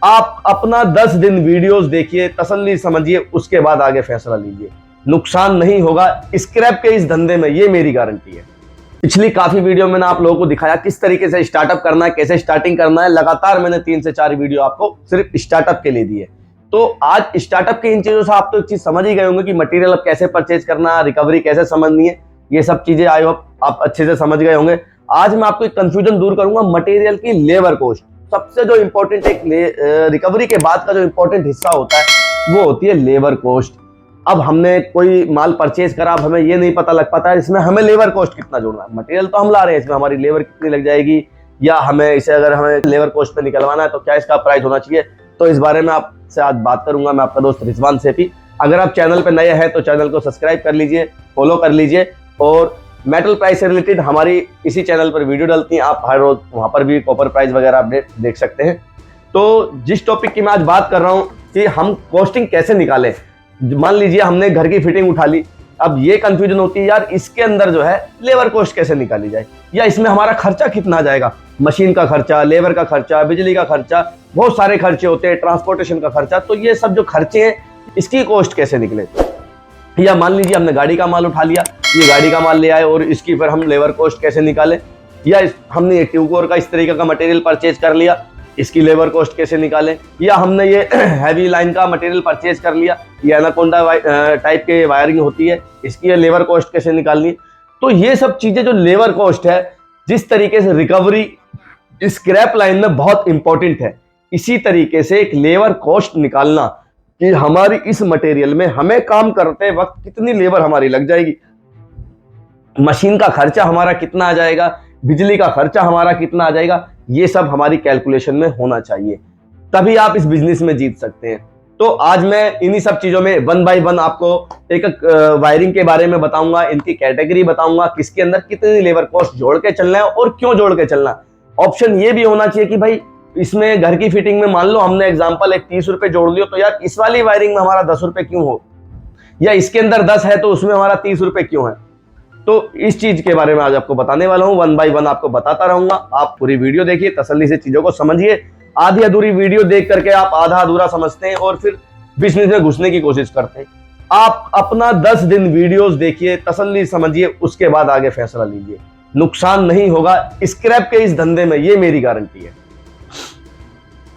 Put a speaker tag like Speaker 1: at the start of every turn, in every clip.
Speaker 1: आप अपना 10 दिन वीडियोस देखिए, तसल्ली समझिए, उसके बाद आगे फैसला लीजिए। नुकसान नहीं होगा स्क्रैप के इस धंधे में, ये मेरी गारंटी है। पिछली काफी वीडियो मैंने आप लोगों को दिखाया किस तरीके से स्टार्टअप करना है, कैसे स्टार्टिंग करना है। लगातार मैंने 3 से 4 वीडियो आपको सिर्फ स्टार्टअप के लिए दिए। तो आज स्टार्टअप के इन चीजों से आप तो एक चीज समझ ही गए होंगे कि मटेरियल अब कैसे परचेज करना है, रिकवरी कैसे समझनी है, ये सब चीजें आई होप आप अच्छे से समझ गए होंगे। आज मैं आपको एक कंफ्यूजन दूर करूंगा मटेरियल की लेबर कॉस्ट। सबसे जो इंपॉर्टेंट एक रिकवरी के बाद का जो इंपॉर्टेंट हिस्सा होता है वो होती है लेबर कॉस्ट। अब हमने कोई माल परचेज करा, अब हमें ये नहीं पता लग पाता है इसमें हमें लेबर कॉस्ट कितना जोड़ना है। मटेरियल तो हम ला रहे हैं, इसमें हमारी लेबर कितनी लग जाएगी, या हमें इसे अगर हमें लेबर कॉस्ट पे निकलवाना है तो क्या इसका प्राइस होना चाहिए। तो इस बारे में आपसे आज बात करूंगा। मैं आपका दोस्त रिजवान सेफी। अगर आप चैनल पे नए हैं तो चैनल को सब्सक्राइब कर लीजिए, फॉलो कर लीजिए, और मेटल प्राइस से रिलेटेड हमारी इसी चैनल पर वीडियो डलती हैं, आप हर रोज वहां पर भी कॉपर प्राइस वगैरह अपडेट देख सकते हैं। तो जिस टॉपिक की मैं आज बात कर रहा हूं कि हम कॉस्टिंग कैसे निकालें। मान लीजिए हमने घर की फिटिंग उठा ली, अब ये कंफ्यूजन होती है यार इसके अंदर जो है लेबर कॉस्ट कैसे निकाली जाए, या इसमें हमारा खर्चा कितना आ जाएगा। मशीन का खर्चा, लेबर का खर्चा, बिजली का खर्चा, बहुत सारे खर्चे होते हैं, ट्रांसपोर्टेशन का खर्चा। तो ये सब जो खर्चे हैं इसकी कॉस्ट कैसे निकले। या मान लीजिए हमने गाड़ी का माल उठा लिया, ये गाड़ी का माल ले आए और इसकी फिर हम लेबर कॉस्ट कैसे निकालें। या हमने ये ट्यूबकोर का इस तरीके का मटेरियल परचेज कर लिया, इसकी लेबर कॉस्ट कैसे निकालें। या हमने ये हैवी लाइन का मटेरियल परचेज कर लिया, ये एनाकोंडा टाइप के वायरिंग होती है, इसकी लेबर कॉस्ट कैसे निकालनी। तो ये सब चीजें जो लेबर कॉस्ट है, जिस तरीके से रिकवरी स्क्रैप लाइन में बहुत इंपॉर्टेंट है, इसी तरीके से एक लेबर कॉस्ट निकालना कि हमारी इस मटेरियल में हमें काम करते वक्त कितनी लेबर हमारी लग जाएगी, मशीन का खर्चा हमारा कितना आ जाएगा, बिजली का खर्चा हमारा कितना आ जाएगा, ये सब हमारी कैलकुलेशन में होना चाहिए। तभी आप इस बिजनेस में जीत सकते हैं। तो आज मैं इन्हीं सब चीजों में 1 बाय 1 आपको एक वायरिंग के बारे में बताऊंगा, इनकी कैटेगरी बताऊंगा, किसके अंदर कितनी लेबर कॉस्ट जोड़ के चलना है और क्यों जोड़ के चलना है। ऑप्शन ये भी होना चाहिए कि भाई इसमें घर की फिटिंग में मान लो हमने एग्जांपल एक 30 रुपए जोड़ लियो, तो यार इस वाली वायरिंग में हमारा 10 रुपए क्यों हो, या इसके अंदर 10 है तो उसमें हमारा 30 रुपए क्यों है। तो इस चीज के बारे में आज आपको बताने वाला हूं, 1 बाय 1 आपको बताता रहूंगा। आप पूरी वीडियो देखिए, तसल्ली से चीजों को समझिए। आधी अधूरी वीडियो देख करके आप आधा अधूरा समझते हैं और फिर बिजनेस में घुसने की कोशिश करते हैं। आप अपना 10 दिन वीडियोस देखिए, तसल्ली समझिए, उसके बाद आगे फैसला लीजिए। नुकसान नहीं होगा स्क्रैप के इस धंधे में, ये मेरी गारंटी है।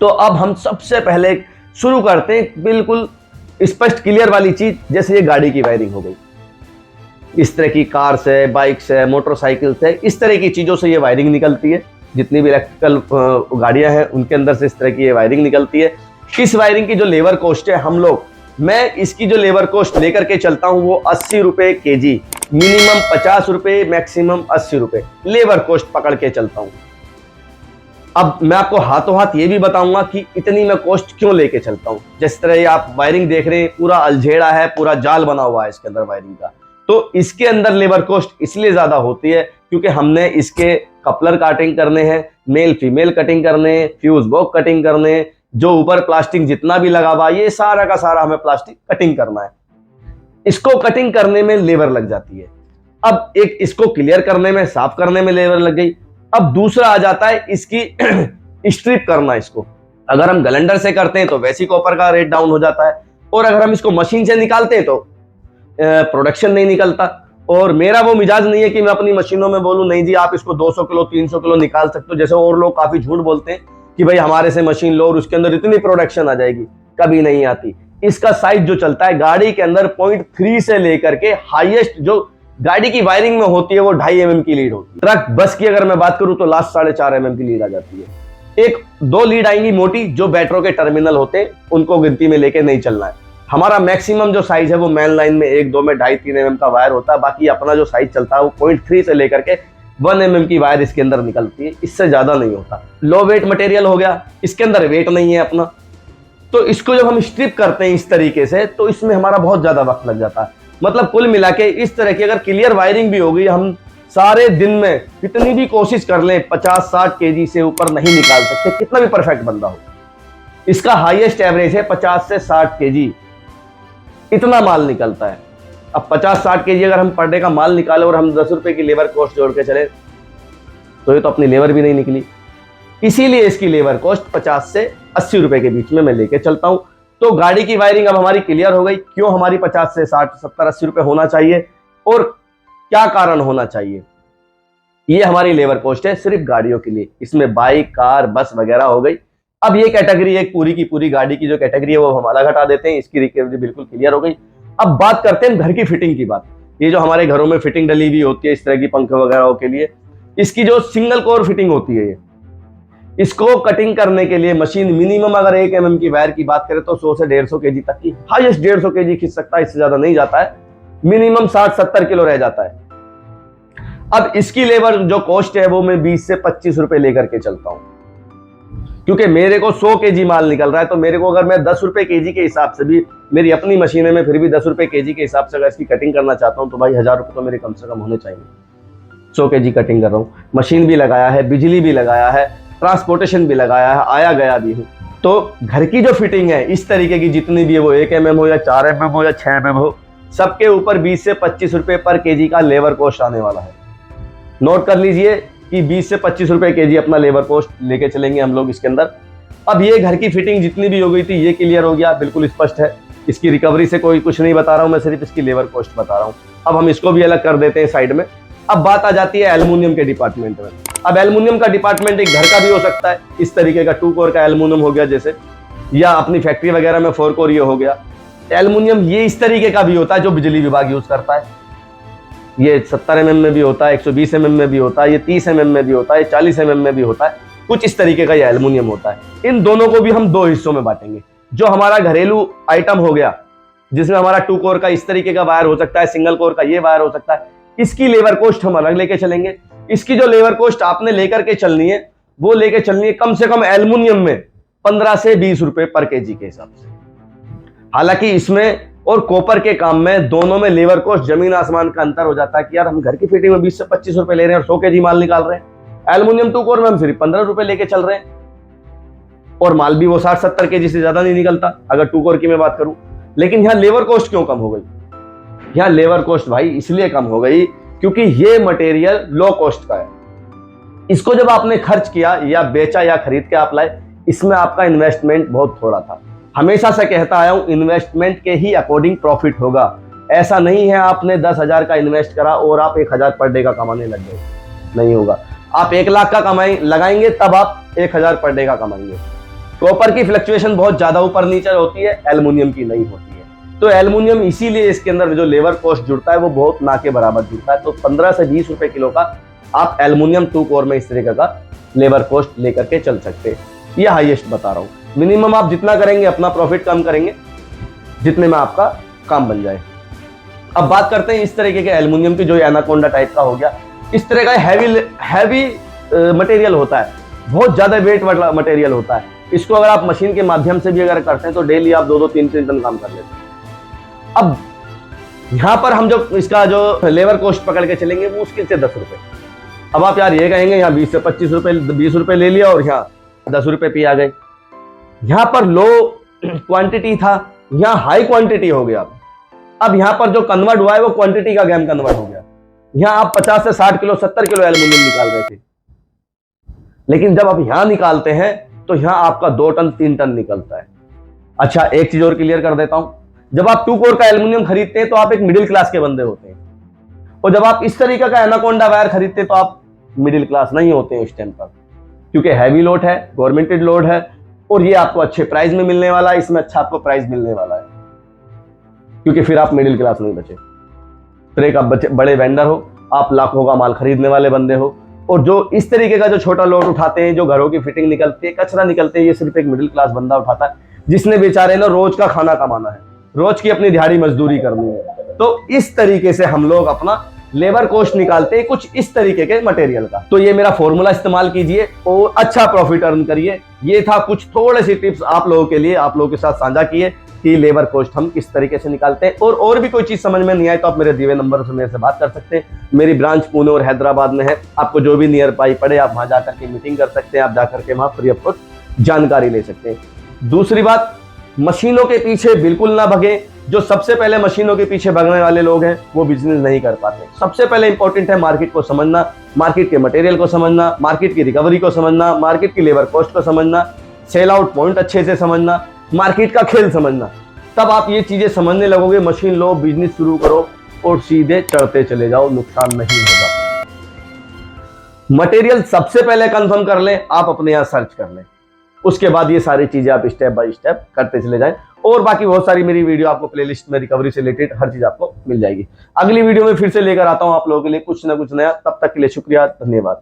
Speaker 1: तो अब हम सबसे पहले शुरू करते हैं बिल्कुल स्पष्ट क्लियर वाली चीज, जैसे ये गाड़ी की वायरिंग हो गई। इस तरह की कार से, बाइक से, मोटरसाइकिल से, इस तरह की चीजों से ये वायरिंग निकलती है। जितनी भी इलेक्ट्रिकल गाड़ियां हैं उनके अंदर से इस तरह की ये वायरिंग निकलती है। इस वायरिंग की जो लेबर कॉस्ट है मैं इसकी जो लेबर कॉस्ट लेकर के चलता हूं वो 80 रुपए केजी, मिनिमम 50 रुपए, मैक्सिमम 80 रुपए लेबर कॉस्ट पकड़ के चलता हूं। अब मैं आपको हाथों हाथ ये भी बताऊंगा कि इतनी मैं कॉस्ट क्यों लेके चलता हूं। जिस तरह ये आप वायरिंग देख रहे हैं, पूरा अलझेड़ा है, पूरा जाल बना हुआ है इसके अंदर वायरिंग का। तो इसके अंदर लेबर कॉस्ट इसलिए ज्यादा होती है क्योंकि हमने इसके कपलर कटिंग करने हैं, मेल फीमेल कटिंग करने हैं, फ्यूज बॉक्स कटिंग करने हैं, जो ऊपर प्लास्टिक जितना भी लगा हुआ ये सारा का सारा हमें प्लास्टिक कटिंग करना है। इसको कटिंग करने में लेबर लग जाती है। अब एक इसको क्लियर करने में, साफ करने में लेबर लग गई। अब दूसरा आ जाता है इसकी स्ट्रिप करना। इसको अगर हम ग्राइंडर से करते हैं तो वैसी कॉपर का रेट डाउन हो जाता है, और अगर हम इसको मशीन से निकालते हैं तो प्रोडक्शन नहीं निकलता। और मेरा वो मिजाज नहीं है कि मैं अपनी मशीनों में बोलूं नहीं जी आप इसको 200 किलो 300 किलो निकाल सकते हो, जैसे और लोग काफी झूठ बोलते हैं कि भाई हमारे से मशीन लो और उसके अंदर इतनी प्रोडक्शन आ जाएगी। कभी नहीं आती। इसका साइज जो चलता है गाड़ी के अंदर 0.3 से लेकर के हाईएस्ट जो गाड़ी की वायरिंग में होती है वो 2.5 mm की लीड होती है। ट्रक बस की अगर मैं बात करूं तो लास्ट 4.5 mm की लीड आ जाती है। एक 2 लीड आएंगी मोटी, जो बैटरों के टर्मिनल होते हैं उनको गिनती में लेके नहीं चलना है। हमारा मैक्सिमम जो साइज है वो मेन लाइन में 1, 2 में 2.5-3 mm का वायर होता है। बाकी अपना जो साइज चलता है वो 0.3 से लेकर के 1 mm की वायर इसके अंदर निकलती है, इससे ज्यादा नहीं होता। लो वेट मटेरियल हो गया, इसके अंदर वेट नहीं है अपना। तो इसको जब हम स्ट्रिप करते हैं इस तरीके से तो इसमें हमारा बहुत ज्यादा वक्त लग जाता है। मतलब कुल मिला के इस तरह की अगर क्लियर वायरिंग भी होगी, हम सारे दिन में कितनी भी कोशिश कर लें 50-60 केजी से ऊपर नहीं निकाल सकते, कितना भी परफेक्ट बंदा हो। इसका हाईएस्ट एवरेज है 50 से 60 केजी, इतना माल निकलता है। अब 50-60 केजी अगर हम पर डे का माल निकाले और हम 10 रुपए की लेबर कॉस्ट जोड़ के चले तो ये तो अपनी लेबर भी नहीं निकली। इसीलिए इसकी लेबर कॉस्ट 50 से 80 रुपए के बीच में मैं लेके चलता हूं। तो गाड़ी की वायरिंग अब हमारी क्लियर हो गई, क्यों हमारी 50 से 60 70 80 रुपए होना चाहिए और क्या कारण होना चाहिए। ये हमारी लेबर कॉस्ट है सिर्फ गाड़ियों के लिए, इसमें बाइक कार बस वगैरह हो गई। अब ये कैटेगरी एक पूरी की पूरी गाड़ी की जो कैटेगरी है वो हम अलग हटा देते हैं, इसकी रिकवरी बिल्कुल क्लियर हो गई। अब बात करते हैं घर की फिटिंग की बात। ये जो हमारे घरों में फिटिंग डली हुई होती है इस तरह की पंखे वगैरह के लिए, इसकी जो सिंगल कोर फिटिंग होती है, ये इसको कटिंग करने के लिए मशीन मिनिमम अगर 1 mm की वायर की बात करें तो 100 से 150 kg तक की, हाईएस्ट 150 kg खींच सकता है, इससे ज्यादा नहीं जाता है, मिनिमम 60-70 किलो रह जाता है। अब इसकी लेबर जो कॉस्ट है वो मैं 20 से 25 रुपए लेकर के चलता हूं, क्योंकि मेरे को 100 kg माल निकल रहा है। तो मेरे को अगर मैं 10 रुपए kg के हिसाब से भी, मेरी अपनी मशीन है, मैं फिर भी 10 रुपए kg के हिसाब से अगर इसकी कटिंग करना चाहता हूं तो भाई 1000 रुपए तो मेरे कम से कम होने चाहिए। 100 kg कटिंग कर रहा हूँ, मशीन भी लगाया है, बिजली भी लगाया है, ट्रांसपोर्टेशन भी लगाया है, आया गया भी हूँ। तो घर की जो फिटिंग है इस तरीके की जितनी भी है, वो 1 mm हो या 4 mm हो या 6 mm हो, सबके ऊपर 20 से 25 रुपए पर kg का लेबर कॉस्ट आने वाला है। नोट कर लीजिए कि 20 से 25 रुपए kg अपना लेबर कॉस्ट लेके चलेंगे हम लोग इसके अंदर। अब ये घर की फिटिंग जितनी भी हो गई थी ये क्लियर हो गया, बिल्कुल स्पष्ट है, इसकी रिकवरी से कोई कुछ नहीं बता रहा हूं मैं, सिर्फ इसकी लेबर कॉस्ट बता रहा हूं। अब हम इसको भी अलग कर देते हैं साइड में। अब बात आ जाती है एल्युमिनियम के डिपार्टमेंट में। अब एल्युमिनियम का डिपार्टमेंट एक घर का भी हो सकता है, इस तरीके का 2 कोर का एल्युमिनियम हो गया जैसे, या अपनी फैक्ट्री वगैरह में 4 कोर ये हो गया। एल्युमिनियम ये इस तरीके का भी होता है जो बिजली विभाग यूज करता है, ये 70 mm में भी होता है, 120 mm में भी होता है, ये 30 mm में भी होता है, 40 mm में भी होता है, कुछ इस तरीके का ये एल्युमिनियम होता है। इन दोनों को भी हम 2 हिस्सों में बांटेंगे। जो हमारा घरेलू आइटम हो गया जिसमें हमारा 2 कोर का इस तरीके का वायर हो सकता है, सिंगल कोर का ये वायर हो सकता है, इसकी लेबर कॉस्ट हम अलग लेके चलेंगे। इसकी जो लेबर कॉस्ट आपने लेकर के चलनी है वो लेके चलनी है कम से कम एल्युमिनियम में 15 से 20 रुपए पर kg के हिसाब से। हालांकि इसमें और कॉपर के काम में दोनों में लेबर कॉस्ट जमीन आसमान का अंतर हो जाता है कि यार हम घर की फिटिंग में 20 से 25 रुपए ले रहे हैं और 100 kg माल निकाल रहे हैं, एल्युमिनियम 2 कोर में हम सिर्फ 15 रुपए लेके चल रहे हैं और माल भी वो 60-70 kg से ज्यादा नहीं निकलता अगर 2 कोर की मैं बात करूं। लेकिन यहाँ लेबर कॉस्ट क्यों कम हो गई? यहाँ लेबर कॉस्ट भाई इसलिए कम हो गई क्योंकि ये मटेरियल लो कॉस्ट का है। इसको जब आपने खर्च किया या बेचा या खरीद के आप लाए, इसमें आपका इन्वेस्टमेंट बहुत थोड़ा था। हमेशा से कहता आया हूं इन्वेस्टमेंट के ही अकॉर्डिंग प्रॉफिट होगा। ऐसा नहीं है आपने 10,000 का इन्वेस्ट करा और आप 1,000 पर डे का कमाने लग गए, नहीं होगा। आप 1 लाख का कमाई लगाएंगे तब आप 1,000 पर डे का कमाएंगे। कॉपर की फ्लक्चुएशन बहुत ज्यादा ऊपर नीचे होती है, एल्युमिनियम की नहीं होती है। तो एल्युमिनियम इसीलिए इसके अंदर जो लेबर कॉस्ट जुड़ता है वो बहुत ना के बराबर जुड़ता है। तो 15 से 20 रुपए किलो का आप एल्युमिनियम 2 कोर में इस तरीके का लेबर कॉस्ट लेकर के चल सकते हैं। ये हाईएस्ट बता रहा हूँ। मिनिमम आप जितना करेंगे अपना प्रॉफिट कम करेंगे जितने में आपका काम बन जाए। अब बात करते हैं इस तरीके के एल्युमिनियम की, जो एनाकोंडा टाइप का हो गया, इस तरह का हैवी मटेरियल होता है, बहुत ज्यादा वेट वाला मटेरियल होता है। इसको अगर आप मशीन के माध्यम से भी अगर करते हैं तो डेली आप 2-2, 3-3 टन काम कर लेते हैं। अब यहां पर हम जो इसका जो लेबर कॉस्ट पकड़ के चलेंगे वो मुश्किल से 10 रुपए। अब आप यार ये कहेंगे यहाँ 20 से 25 रुपए 20 रुपए ले लिया और यहाँ 10 रुपए पे आ गए। यहां पर लो क्वांटिटी था, यहां हाई क्वांटिटी हो गया। अब यहां पर जो कन्वर्ट हुआ है वो क्वांटिटी का गेम कन्वर्ट हो गया। यहां आप 50 से 60 किलो 70 किलो एल्युमिनियम निकाल रहे थे, लेकिन जब आप यहां निकालते हैं तो यहां आपका 2 टन 3 टन निकलता है। अच्छा, एक चीज और क्लियर कर देता हूं, जब आप 2 कोर का एल्युमिनियम खरीदते हैं तो आप एक मिडिल क्लास के बंदे होते हैं, और जब आप इस तरीके का एनाकोंडा वायर खरीदते हैं तो आप मिडिल क्लास नहीं होते हैं इस टाइम पर, क्योंकि हैवी लोड है, गवर्नमेंटेड लोड है और ये आपको अच्छे प्राइस में मिलने वाला है। इसमें अच्छा आपको प्राइस मिलने वाला है क्योंकि फिर आप मिडिल क्लास नहीं बचे। फिर एक आप बड़े वेंडर हो, आप लाखों का माल खरीदने वाले बंदे हो, और जो इस तरीके का जो छोटा लोड उठाते हैं, जो घरों की फिटिंग निकलती है, कचरा निकलते हैं, ये सिर्फ एक मिडिल क्लास बंदा उठाता है जिसने बेचारे ना रोज का खाना कमाना है, रोज की अपनी दिहाड़ी मजदूरी करनी है। तो इस तरीके से हम लोग अपना लेबर कॉस्ट निकालते हैं कुछ इस तरीके के मटेरियल का। तो ये मेरा फॉर्मूला इस्तेमाल कीजिए और अच्छा प्रॉफिट अर्न करिए। ये था कुछ थोड़े से टिप्स आप लोगों के लिए, आप लोगों के साथ साझा किए कि लेबर कॉस्ट हम किस तरीके से निकालते हैं। और भी कोई चीज समझ में नहीं आए तो आप मेरे दिए नंबर से मेरे से बात कर सकते हैं। मेरी ब्रांच पुणे और हैदराबाद में है, आपको जो भी नियर बाई पड़े आप वहां जाकर के मीटिंग कर सकते हैं, आप जाकर के वहां फ्री ऑफ कॉस्ट जानकारी ले सकते हैं। दूसरी बात, मशीनों के पीछे बिल्कुल ना भगे। जो सबसे पहले मशीनों के पीछे भागने वाले लोग हैं वो बिजनेस नहीं कर पाते। सबसे पहले इंपॉर्टेंट है मार्केट को समझना, मार्केट के मटेरियल को समझना, मार्केट की रिकवरी को समझना, मार्केट की लेबर कॉस्ट को समझना, सेल आउट पॉइंट अच्छे से समझना, मार्केट का खेल समझना, तब आप ये चीजें समझने लगोगे। मशीन लो, बिजनेस शुरू करो और सीधे चढ़ते चले जाओ, नुकसान नहीं होगा। मटेरियल सबसे पहले कंफर्म कर लें, आप अपने यहां सर्च कर लें, उसके बाद ये सारी चीजें आप स्टेप बाय स्टेप करते चले जाएं। और बाकी बहुत सारी मेरी वीडियो आपको प्लेलिस्ट में रिकवरी से रिलेटेड हर चीज आपको मिल जाएगी। अगली वीडियो में फिर से लेकर आता हूं आप लोगों के लिए कुछ ना कुछ नया। तब तक के लिए शुक्रिया, धन्यवाद।